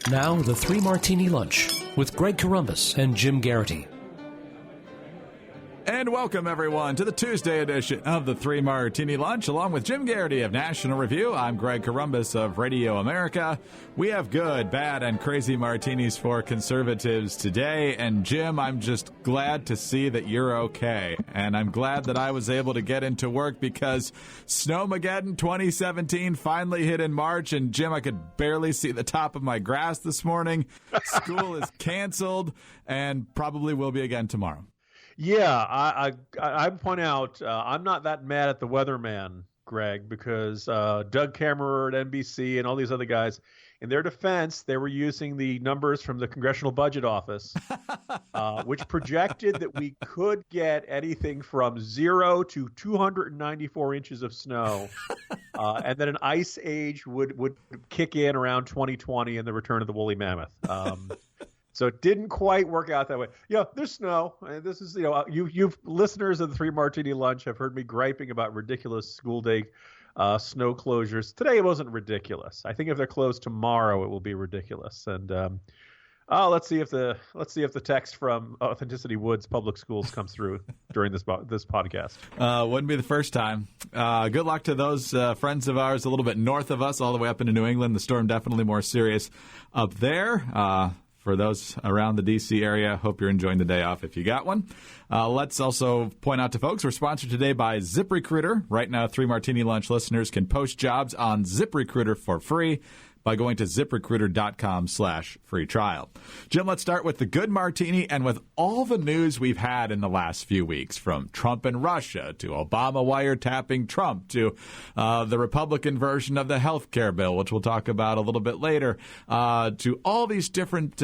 Now, the Three Martini Lunch with Greg Corombos and Jim Geraghty. And welcome, everyone, to the Tuesday edition of the Three Martini Lunch. Along with Jim Geraghty of National Review, I'm Greg Corombos of Radio America. We have good, bad, and crazy martinis for conservatives today. And Jim, I'm just glad to see that you're okay. And I'm glad that I was able to get into work because Snowmageddon 2017 finally hit in March. And Jim, I could barely see the top of my grass this morning. School is canceled and probably will be again tomorrow. Yeah, I point out I'm not that mad at the weatherman, Greg, because Doug Kammerer at NBC and all these other guys, in their defense, they were using the numbers from the Congressional Budget Office, which projected that we could get anything from 0 to 294 inches of snow, and that an ice age would kick in around 2020 and the return of the woolly mammoth. So it didn't quite work out that way. Yeah, there's snow. This is, you've listeners of the Three Martini Lunch have heard me griping about ridiculous school day snow closures. Today it wasn't ridiculous. I think if they're closed tomorrow, it will be ridiculous. And let's see if the text from Authenticity Woods Public Schools comes through during this podcast. Wouldn't be the first time. Good luck to those friends of ours a little bit north of us, all the way up into New England. The storm definitely more serious up there. For those around the D.C. area, hope you're enjoying the day off if you got one. Let's also point out to folks, we're sponsored today by ZipRecruiter. Right now, Three Martini Lunch listeners can post jobs on ZipRecruiter for free by going to ZipRecruiter.com/free trial. Jim, let's start with the good martini and with all the news we've had in the last few weeks, from Trump and Russia to Obama wiretapping Trump to the Republican version of the health care bill, which we'll talk about a little bit later, to all these different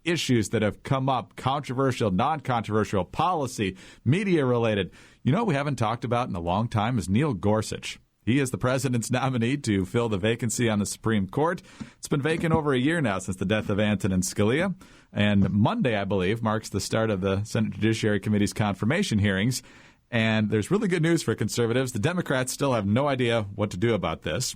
issues that have come up, controversial, non-controversial, policy, media-related. You know what we haven't talked about in a long time is Neil Gorsuch. He is the president's nominee to fill the vacancy on the Supreme Court. It's been vacant over a year now since the death of Antonin Scalia. And Monday, I believe, marks the start of the Senate Judiciary Committee's confirmation hearings. And there's really good news for conservatives. The Democrats still have no idea what to do about this.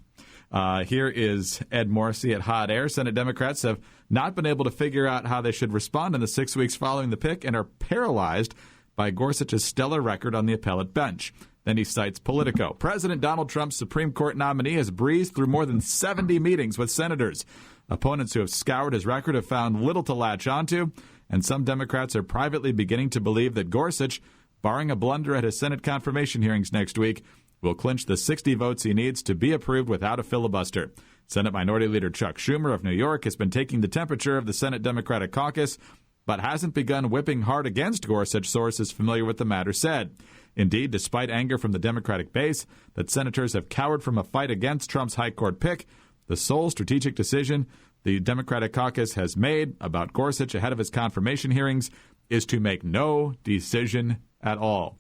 Here is Ed Morrissey at Hot Air. Senate Democrats have not been able to figure out how they should respond in the 6 weeks following the pick and are paralyzed by Gorsuch's stellar record on the appellate bench. Then he cites Politico. President Donald Trump's Supreme Court nominee has breezed through more than 70 meetings with senators. Opponents who have scoured his record have found little to latch onto, and some Democrats are privately beginning to believe that Gorsuch, barring a blunder at his Senate confirmation hearings next week, will clinch the 60 votes he needs to be approved without a filibuster. Senate Minority Leader Chuck Schumer of New York has been taking the temperature of the Senate Democratic caucus, but hasn't begun whipping hard against Gorsuch, sources familiar with the matter said. Indeed, despite anger from the Democratic base that senators have cowered from a fight against Trump's high court pick, the sole strategic decision the Democratic caucus has made about Gorsuch ahead of his confirmation hearings is to make no decision at all.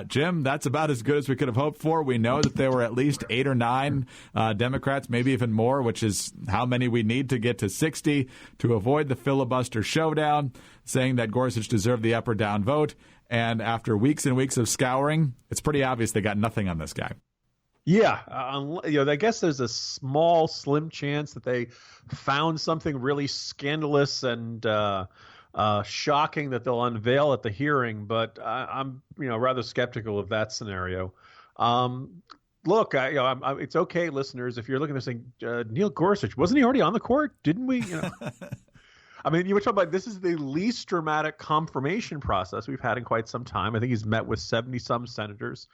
Jim, that's about as good as we could have hoped for. We know that there were at least 8 or 9 Democrats, maybe even more, which is how many we need to get to 60 to avoid the filibuster showdown, saying that Gorsuch deserved the up or down vote. And after weeks and weeks of scouring, it's pretty obvious they got nothing on this guy. Yeah, I guess there's a small, slim chance that they found something really scandalous and shocking that they'll unveil at the hearing, but I'm rather skeptical of that scenario. Look, it's okay, listeners, if you're looking at this thing, Neil Gorsuch, wasn't he already on the court? Didn't we? I mean, you were talking about this is the least dramatic confirmation process we've had in quite some time. I think he's met with 70-some senators.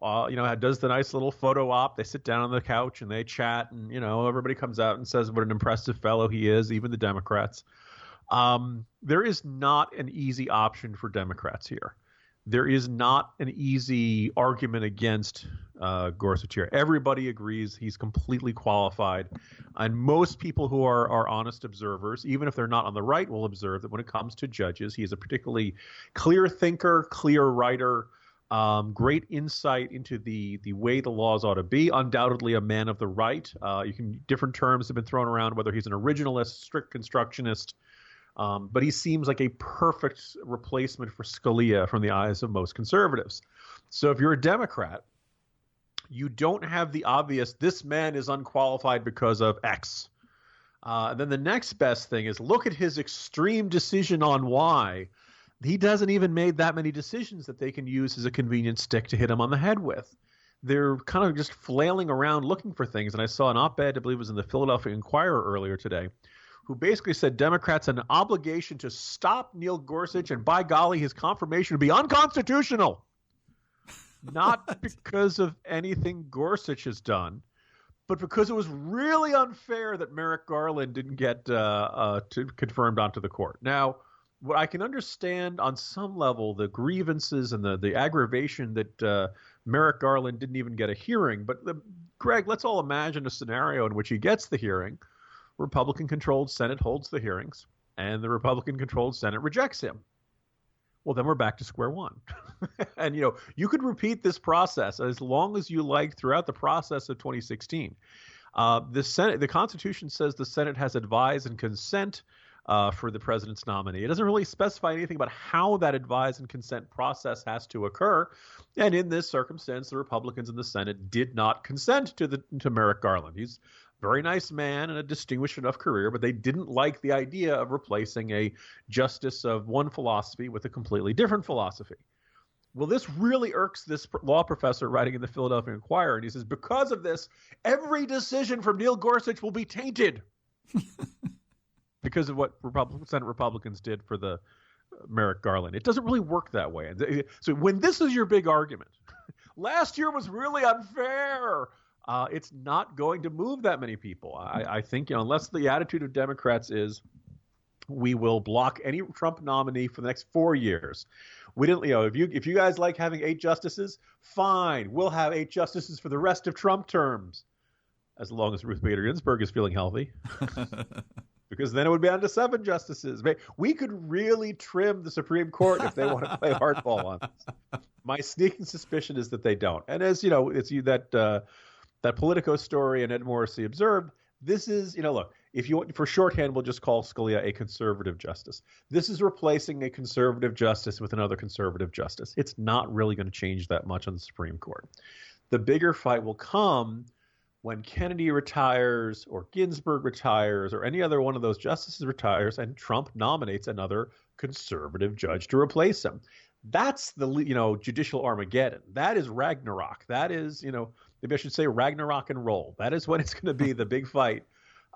Does the nice little photo op. They sit down on the couch and they chat, and everybody comes out and says what an impressive fellow he is, even the Democrats. There is not an easy option for Democrats here. There is not an easy argument against Gorsuch here. Everybody agrees he's completely qualified. And most people who are honest observers, even if they're not on the right, will observe that when it comes to judges, he is a particularly clear thinker, clear writer, great insight into the way the laws ought to be, undoubtedly a man of the right. Different terms have been thrown around, whether he's an originalist, strict constructionist, but he seems like a perfect replacement for Scalia from the eyes of most conservatives. So if you're a Democrat, you don't have the obvious, this man is unqualified because of X. Then the next best thing is look at his extreme decision on why. He doesn't even make that many decisions that they can use as a convenient stick to hit him on the head with. They're kind of just flailing around looking for things. And I saw an op-ed, I believe it was in the Philadelphia Inquirer earlier today, who basically said Democrats had an obligation to stop Neil Gorsuch, and by golly, his confirmation would be unconstitutional. Not because of anything Gorsuch has done, but because it was really unfair that Merrick Garland didn't get confirmed onto the court. Now, what I can understand on some level, the grievances and the aggravation that Merrick Garland didn't even get a hearing. But, Greg, let's all imagine a scenario in which he gets the hearing. Republican-controlled Senate holds the hearings, and the Republican-controlled Senate rejects him. Well, then we're back to square one. And, you could repeat this process as long as you like throughout the process of 2016. The Constitution says the Senate has advise and consent for the president's nominee. It doesn't really specify anything about how that advise and consent process has to occur. And in this circumstance, the Republicans in the Senate did not consent to Merrick Garland. He's a very nice man and a distinguished enough career, but they didn't like the idea of replacing a justice of one philosophy with a completely different philosophy. Well, this really irks this law professor writing in the Philadelphia Inquirer, and he says, because of this, every decision from Neil Gorsuch will be tainted. Because of what Senate Republicans did for the Merrick Garland. It doesn't really work that way. So when this is your big argument, last year was really unfair, it's not going to move that many people. I think, unless the attitude of Democrats is we will block any Trump nominee for the next 4 years. We didn't, if you guys like having 8 justices, fine. We'll have 8 justices for the rest of Trump terms, as long as Ruth Bader Ginsburg is feeling healthy. Because then it would be down to 7 justices. We could really trim the Supreme Court if they want to play hardball on this. My sneaking suspicion is that they don't. And as it's that Politico story and Ed Morrissey observed, this is, look, if you want, for shorthand, we'll just call Scalia a conservative justice. This is replacing a conservative justice with another conservative justice. It's not really going to change that much on the Supreme Court. The bigger fight will come when Kennedy retires or Ginsburg retires or any other one of those justices retires and Trump nominates another conservative judge to replace him. That's the, judicial Armageddon. That is Ragnarok. That is, maybe I should say Ragnarok and roll. That is when it's going to be the big fight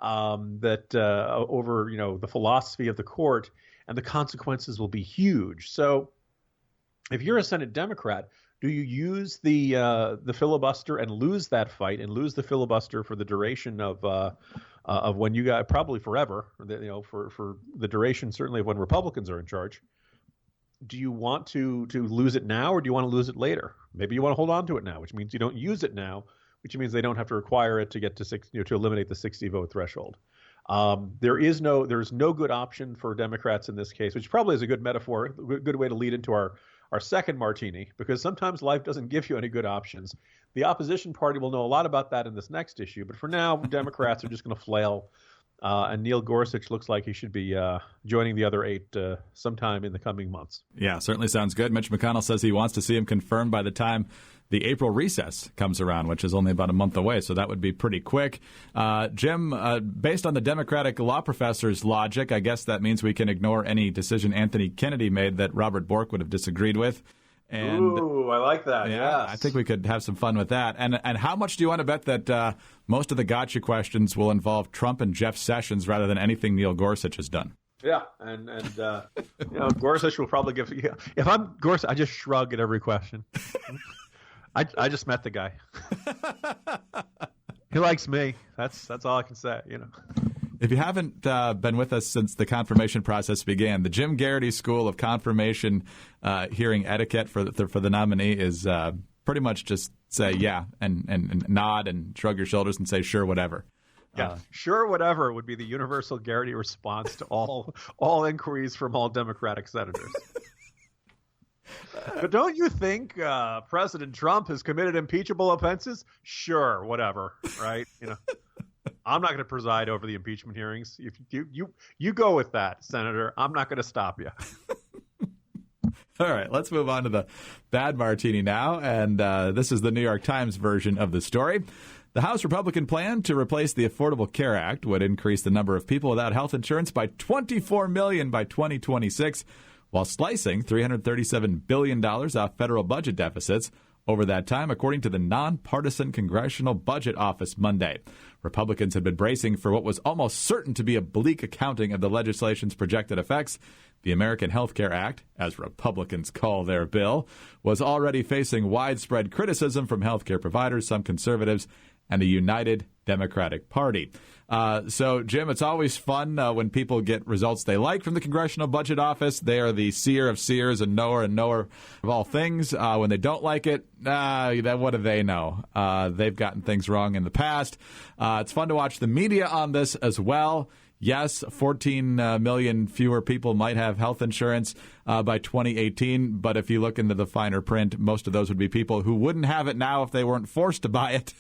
over, the philosophy of the court, and the consequences will be huge. So if you're a Senate Democrat, do you use the filibuster and lose that fight and lose the filibuster for the duration of when you got, probably forever, for the duration certainly of when Republicans are in charge? Do you want to lose it now, or do you want to lose it later? Maybe you want to hold on to it now, which means you don't use it now, which means they don't have to require it to get to to eliminate the 60 vote threshold. There's no good option for Democrats in this case, which probably is a good metaphor, a good way to lead into our second martini, because sometimes life doesn't give you any good options. The opposition party will know a lot about that in this next issue, but for now, Democrats are just going to flail. And Neil Gorsuch looks like he should be joining the other 8 sometime in the coming months. Yeah, certainly sounds good. Mitch McConnell says he wants to see him confirmed by the time the April recess comes around, which is only about a month away, so that would be pretty quick. Jim, based on the Democratic law professor's logic, I guess that means we can ignore any decision Anthony Kennedy made that Robert Bork would have disagreed with. And, ooh, I like that. Yeah, yes. I think we could have some fun with that. And how much do you want to bet that most of the gotcha questions will involve Trump and Jeff Sessions rather than anything Neil Gorsuch has done? Yeah, and Gorsuch will probably give. If I'm Gorsuch, I just shrug at every question. I just met the guy. He likes me. That's all I can say. If you haven't been with us since the confirmation process began, the Jim Geraghty School of Confirmation hearing etiquette for the nominee is pretty much just say yeah and nod and shrug your shoulders and say sure, whatever. Yeah, sure, whatever would be the universal Geraghty response to all inquiries from all Democratic senators. But don't you think President Trump has committed impeachable offenses? Sure, whatever, right? I'm not going to preside over the impeachment hearings. If you go with that, Senator, I'm not going to stop you. All right, let's move on to the bad martini now. And this is the New York Times version of the story. The House Republican plan to replace the Affordable Care Act would increase the number of people without health insurance by 24 million by 2026, while slicing $337 billion off federal budget deficits over that time, according to the nonpartisan Congressional Budget Office Monday. Republicans had been bracing for what was almost certain to be a bleak accounting of the legislation's projected effects. The American Health Care Act, as Republicans call their bill, was already facing widespread criticism from healthcare providers, some conservatives, and the United Democratic Party. So, Jim, it's always fun when people get results they like from the Congressional Budget Office. They are the seer of seers and knower of all things. When they don't like it, then what do they know? They've gotten things wrong in the past. It's fun to watch the media on this as well. Yes, 14 million fewer people might have health insurance by 2018, but if you look into the finer print, most of those would be people who wouldn't have it now if they weren't forced to buy it.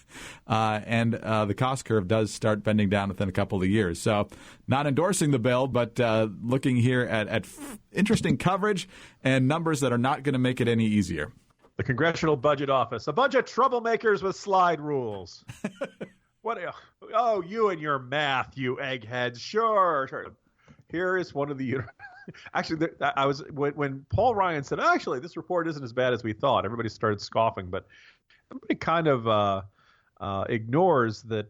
And the cost curve does start bending down within a couple of years. So not endorsing the bill, but looking here at interesting coverage and numbers that are not going to make it any easier. The Congressional Budget Office, a bunch of troublemakers with slide rules. What? Oh, you and your math, you eggheads. Sure. Here is one of the. Actually, I was when Paul Ryan said, "Actually, this report isn't as bad as we thought." Everybody started scoffing, but everybody kind of ignores the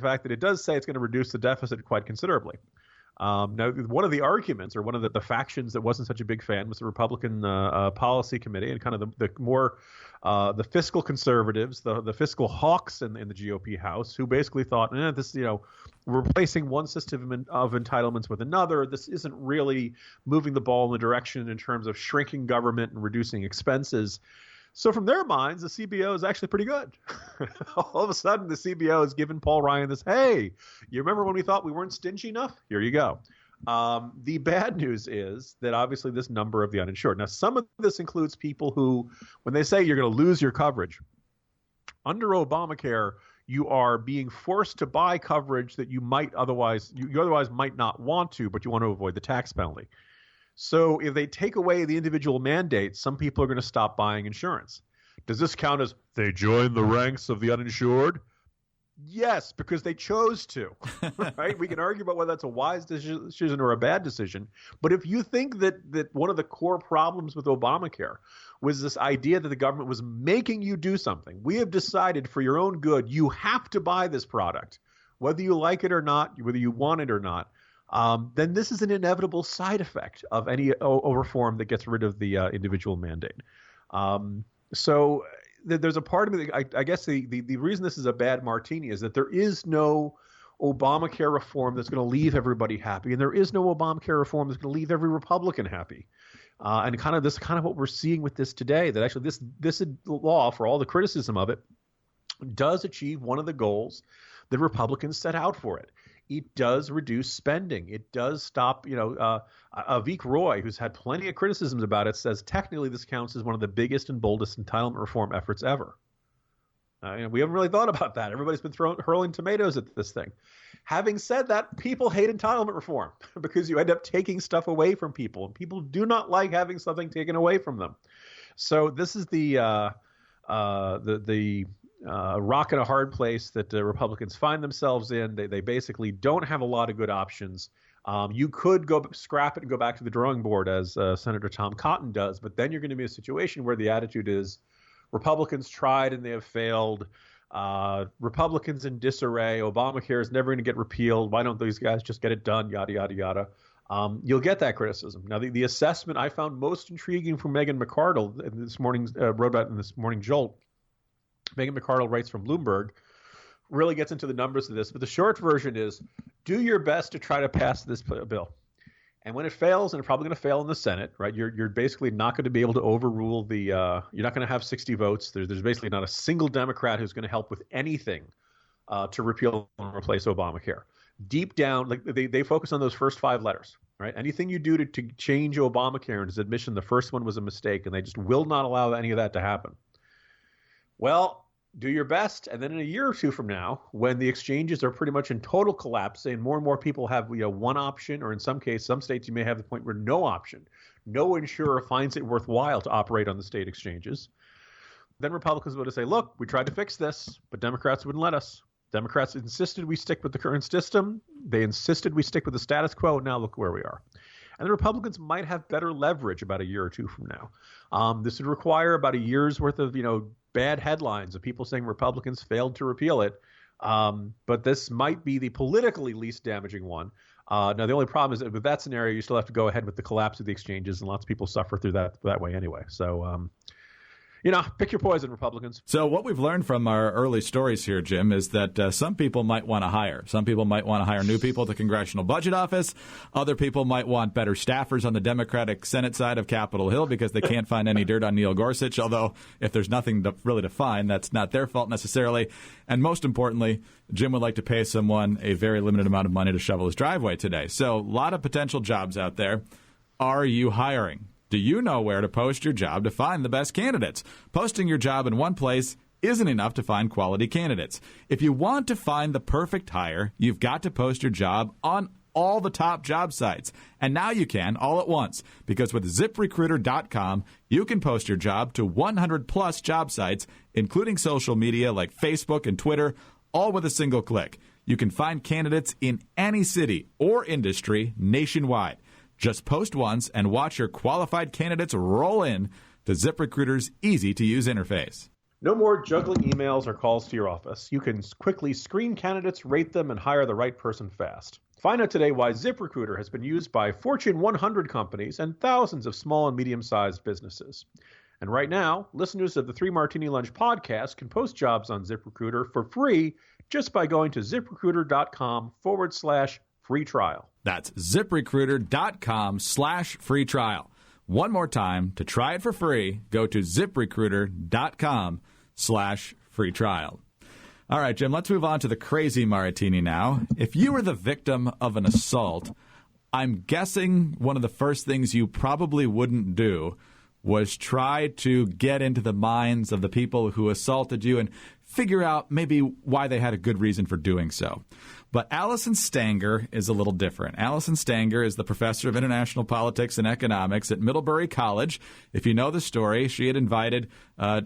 fact that it does say it's going to reduce the deficit quite considerably. Now, one of the arguments, or one of the factions that wasn't such a big fan, was the Republican Policy Committee, and kind of the more the fiscal conservatives, the fiscal hawks in the GOP House, who basically thought, this, replacing one system of entitlements with another, this isn't really moving the ball in the direction in terms of shrinking government and reducing expenses. So from their minds, the CBO is actually pretty good. All of a sudden, the CBO has given Paul Ryan this, hey, you remember when we thought we weren't stingy enough? Here you go. The bad news is that obviously this number of the uninsured. Now, some of this includes people who, when they say you're going to lose your coverage, under Obamacare, you are being forced to buy coverage that you otherwise might not want to, but you want to avoid the tax penalty. So if they take away the individual mandates, some people are going to stop buying insurance. Does this count as they join the ranks of the uninsured? Yes, because they chose to, right? We can argue about whether that's a wise decision or a bad decision. But if you think that one of the core problems with Obamacare was this idea that the government was making you do something, we have decided for your own good, you have to buy this product, whether you like it or not, whether you want it or not. Then this is an inevitable side effect of any reform that gets rid of the individual mandate. So there's a part of me that I guess the reason this is a bad martini is that there is no Obamacare reform that's going to leave everybody happy, and there is no Obamacare reform that's going to leave every Republican happy. And this is kind of what we're seeing with this today, that actually this law, for all the criticism of it, does achieve one of the goals that Republicans set out for it. It does reduce spending. It does stop, Avik Roy, who's had plenty of criticisms about it, says technically this counts as one of the biggest and boldest entitlement reform efforts ever. We haven't really thought about that. Everybody's been hurling tomatoes at this thing. Having said that, people hate entitlement reform because you end up taking stuff away from people, and people do not like having something taken away from them. So this is the rock in a hard place that Republicans find themselves in. They basically don't have a lot of good options. You could go scrap it and go back to the drawing board, as Senator Tom Cotton does, but then you're going to be in a situation where the attitude is Republicans tried and they have failed. Republicans in disarray. Obamacare is never going to get repealed. Why don't these guys just get it done? Yada, yada, yada. You'll get that criticism. Now, the assessment I found most intriguing from Megan McArdle in this morning's wrote about in this morning Jolt. Megan McArdle writes from Bloomberg, really gets into the numbers of this. But the short version is, do your best to try to pass this bill. And when it fails, and it's probably going to fail in the Senate, right? You're basically not going to be able to overrule you're not going to have 60 votes. There's basically not a single Democrat who's going to help with anything to repeal and replace Obamacare. Deep down, like they focus on those first 5 letters, right? Anything you do to change Obamacare and his admission, the first one was a mistake, and they just will not allow any of that to happen. Well, do your best, and then in a year or two from now, when the exchanges are pretty much in total collapse and more people have one option, or in some states you may have the point where no option, no insurer finds it worthwhile to operate on the state exchanges, then Republicans would say, look, we tried to fix this, but Democrats wouldn't let us. Democrats insisted we stick with the current system. They insisted we stick with the status quo. Now look where we are. And the Republicans might have better leverage about a year or two from now. This would require about a year's worth of, bad headlines of people saying Republicans failed to repeal it. But this might be the politically least damaging one. Now, the only problem is that with that scenario, you still have to go ahead with the collapse of the exchanges, and lots of people suffer through that way anyway. So, pick your poison, Republicans. So what we've learned from our early stories here, Jim, is that some people might want to hire. Some people might want to hire new people at the Congressional Budget Office. Other people might want better staffers on the Democratic Senate side of Capitol Hill because they can't find any dirt on Neil Gorsuch, although if there's nothing really to find, that's not their fault necessarily. And most importantly, Jim would like to pay someone a very limited amount of money to shovel his driveway today. So a lot of potential jobs out there. Are you hiring? Do you know where to post your job to find the best candidates? Posting your job in one place isn't enough to find quality candidates. If you want to find the perfect hire, you've got to post your job on all the top job sites. And now you can all at once, because with ZipRecruiter.com, you can post your job to 100-plus job sites, including social media like Facebook and Twitter, all with a single click. You can find candidates in any city or industry nationwide. Just post once and watch your qualified candidates roll in to ZipRecruiter's easy-to-use interface. No more juggling emails or calls to your office. You can quickly screen candidates, rate them, and hire the right person fast. Find out today why ZipRecruiter has been used by Fortune 100 companies and thousands of small and medium-sized businesses. And right now, listeners of the 3 Martini Lunch podcast can post jobs on ZipRecruiter for free just by going to ZipRecruiter.com/free trial. That's ZipRecruiter.com/free trial. One more time, to try it for free, go to ZipRecruiter.com/free trial. All right, Jim, let's move on to the crazy Martini now. If you were the victim of an assault, I'm guessing one of the first things you probably wouldn't do was try to get into the minds of the people who assaulted you and figure out maybe why they had a good reason for doing so. But Allison Stanger is a little different. Allison Stanger is the professor of international politics and economics at Middlebury College. If you know the story, she had invited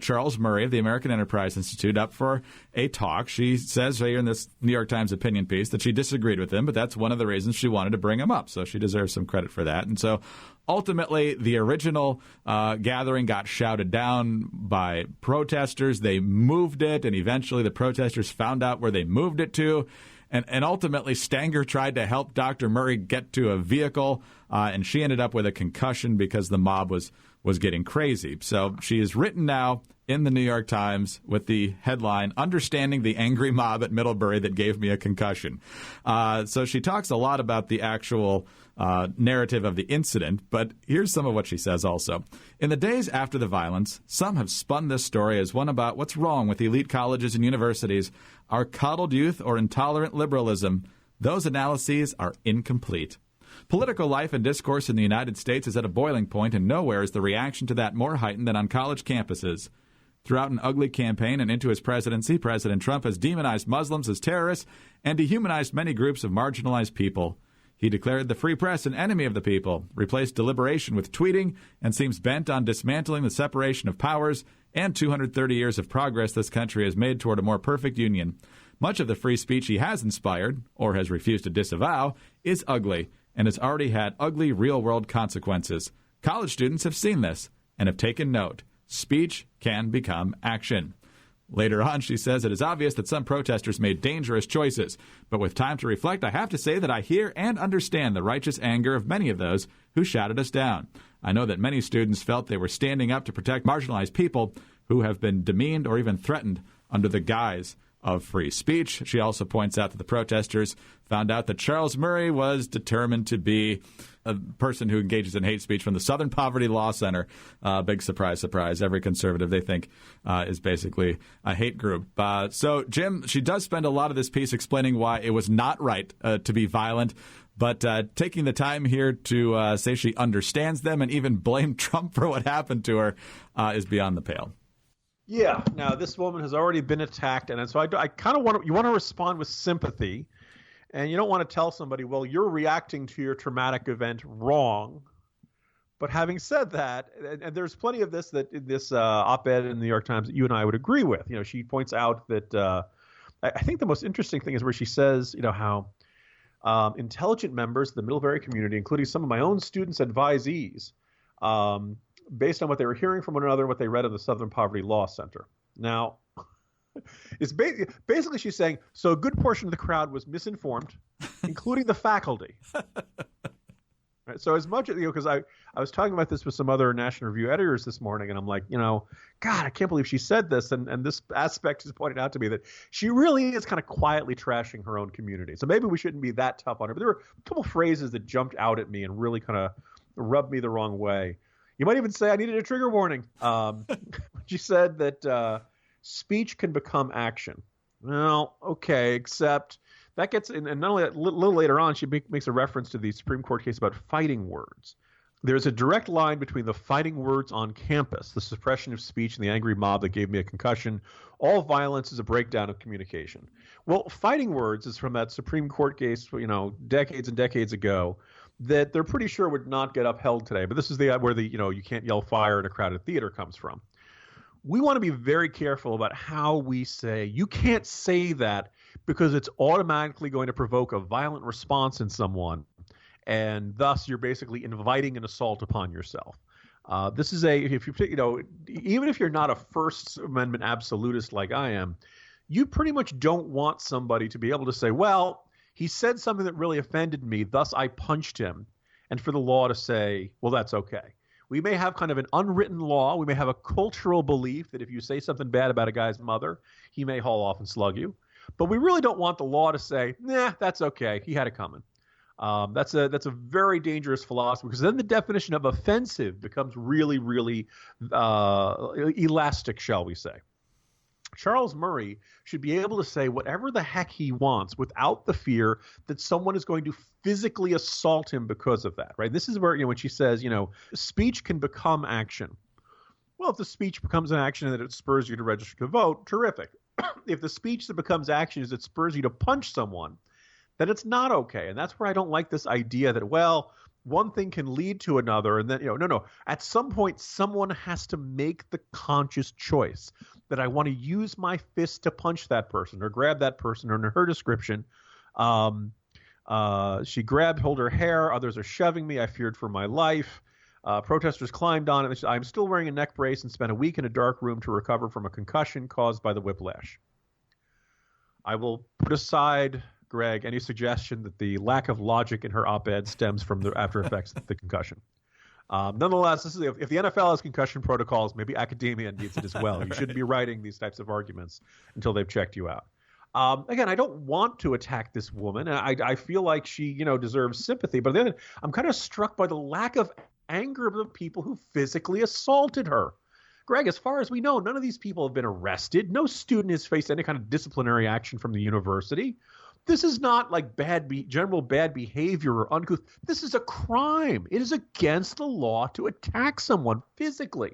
Charles Murray of the American Enterprise Institute up for a talk. She says here in this New York Times opinion piece that she disagreed with him, but that's one of the reasons she wanted to bring him up. So she deserves some credit for that. And so ultimately, the original gathering got shouted down by protesters. They moved it, and eventually the protesters found out where they moved it to. And ultimately, Stanger tried to help Dr. Murray get to a vehicle, and she ended up with a concussion because the mob was getting crazy. So she is written now in the New York Times with the headline, "Understanding the Angry Mob at Middlebury That Gave Me a Concussion." So she talks a lot about the actual narrative of the incident, but here's some of what she says also. In the days after the violence, some have spun this story as one about what's wrong with elite colleges and universities, our coddled youth, or intolerant liberalism. Those analyses are incomplete. Political life and discourse in the United States is at a boiling point, and nowhere is the reaction to that more heightened than on college campuses. Throughout an ugly campaign and into his presidency, President Trump has demonized Muslims as terrorists and dehumanized many groups of marginalized people. He declared the free press an enemy of the people, replaced deliberation with tweeting, and seems bent on dismantling the separation of powers and 230 years of progress this country has made toward a more perfect union. Much of the free speech he has inspired, or has refused to disavow, is ugly and has already had ugly real-world consequences. College students have seen this and have taken note. Speech can become action. Later on, she says, it is obvious that some protesters made dangerous choices, but with time to reflect, I have to say that I hear and understand the righteous anger of many of those who shouted us down. I know that many students felt they were standing up to protect marginalized people who have been demeaned or even threatened under the guise of free speech. She also points out that the protesters found out that Charles Murray was determined to be a person who engages in hate speech from the Southern Poverty Law Center. Big surprise, surprise. Every conservative they think is basically a hate group. So, Jim, she does spend a lot of this piece explaining why it was not right to be violent, but taking the time here to say she understands them and even blame Trump for what happened to her is beyond the pale. Yeah. Now, this woman has already been attacked, and so I kind of want to respond with sympathy, and you don't want to tell somebody, well, you're reacting to your traumatic event wrong, But having said that, and there's plenty of this that in this op-ed in the New York Times that you and I would agree with. She points out that I think the most interesting thing is where she says, how intelligent members of the Middlebury community, including some of my own students' advisees, based on what they were hearing from one another and what they read in the Southern Poverty Law Center. Now, it's basically she's saying, so a good portion of the crowd was misinformed, including the faculty. Right, so as much as, because I was talking about this with some other National Review editors this morning, and I'm like, God, I can't believe she said this. And this aspect is pointed out to me that she really is kind of quietly trashing her own community. So maybe we shouldn't be that tough on her. But there were a couple phrases that jumped out at me and really kind of rubbed me the wrong way. You might even say I needed a trigger warning. She said that speech can become action. Well, okay, except that gets, and not only that, a little later on, she makes a reference to the Supreme Court case about fighting words. There's a direct line between the fighting words on campus, the suppression of speech, and the angry mob that gave me a concussion. All violence is a breakdown of communication. Well, fighting words is from that Supreme Court case, decades and decades ago, that they're pretty sure would not get upheld today. But this is where the you can't yell fire in a crowded theater comes from. We want to be very careful about how we say, you can't say that because it's automatically going to provoke a violent response in someone, and thus you're basically inviting an assault upon yourself. This is even if you're not a First Amendment absolutist like I am, you pretty much don't want somebody to be able to say, well, he said something that really offended me, thus I punched him, and for the law to say, well, that's okay. We may have kind of an unwritten law. We may have a cultural belief that if you say something bad about a guy's mother, he may haul off and slug you. But we really don't want the law to say, nah, that's okay. He had it coming. That's a very dangerous philosophy, because then the definition of offensive becomes really, really elastic, shall we say. Charles Murray should be able to say whatever the heck he wants without the fear that someone is going to physically assault him because of that, right? This is where, when she says, speech can become action. Well, if the speech becomes an action and that it spurs you to register to vote, terrific. If the speech that becomes action is it spurs you to punch someone, then it's not okay. And that's where I don't like this idea that, well, one thing can lead to another. And then, no. At some point, someone has to make the conscious choice that I want to use my fist to punch that person or grab that person. Or in her description, she hold her hair. Others are shoving me. I feared for my life. Protesters climbed on it. I'm still wearing a neck brace and spent a week in a dark room to recover from a concussion caused by the whiplash. I will put aside, Greg, any suggestion that the lack of logic in her op-ed stems from the after effects of the concussion. Nonetheless, this is if the NFL has concussion protocols, maybe academia needs it as well. You shouldn't be writing these types of arguments until they've checked you out. Again, I don't want to attack this woman, and I feel like she, deserves sympathy. But then I'm kind of struck by the lack of anger of the people who physically assaulted her. Greg, as far as we know, none of these people have been arrested. No student has faced any kind of disciplinary action from the university. This is not like general bad behavior or uncouth. This is a crime. It is against the law to attack someone physically.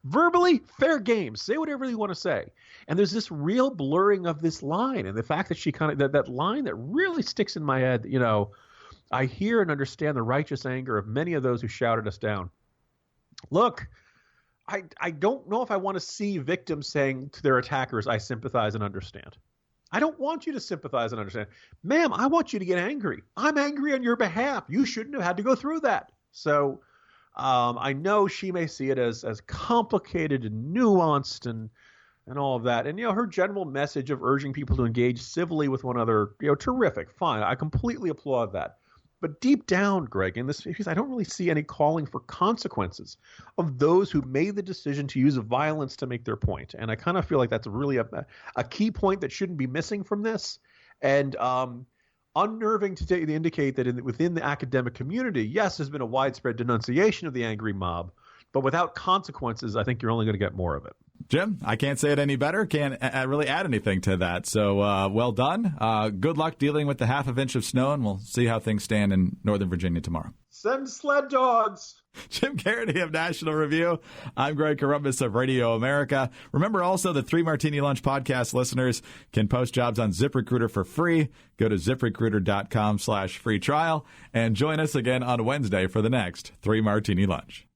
Verbally, fair game. Say whatever you want to say. And there's this real blurring of this line. And the fact that she that line that really sticks in my head, I hear and understand the righteous anger of many of those who shouted us down. Look, I don't know if I want to see victims saying to their attackers, I sympathize and understand. I don't want you to sympathize and understand. Ma'am, I want you to get angry. I'm angry on your behalf. You shouldn't have had to go through that. So I know she may see it as complicated and nuanced and all of that. And, her general message of urging people to engage civilly with one another, terrific, fine. I completely applaud that. But deep down, Greg, in this because I don't really see any calling for consequences of those who made the decision to use violence to make their point. And I kind of feel like that's really a key point that shouldn't be missing from this. And unnerving to indicate that within the academic community, yes, there's been a widespread denunciation of the angry mob. But without consequences, I think you're only going to get more of it. Jim, I can't say it any better. Can't really add anything to that. So well done. Good luck dealing with the half of inch of snow, and we'll see how things stand in Northern Virginia tomorrow. Send sled dogs. Jim Geraghty of National Review. I'm Greg Corombos of Radio America. Remember also the 3 Martini Lunch podcast listeners can post jobs on ZipRecruiter for free. Go to ZipRecruiter.com/free trial and join us again on Wednesday for the next 3 Martini Lunch.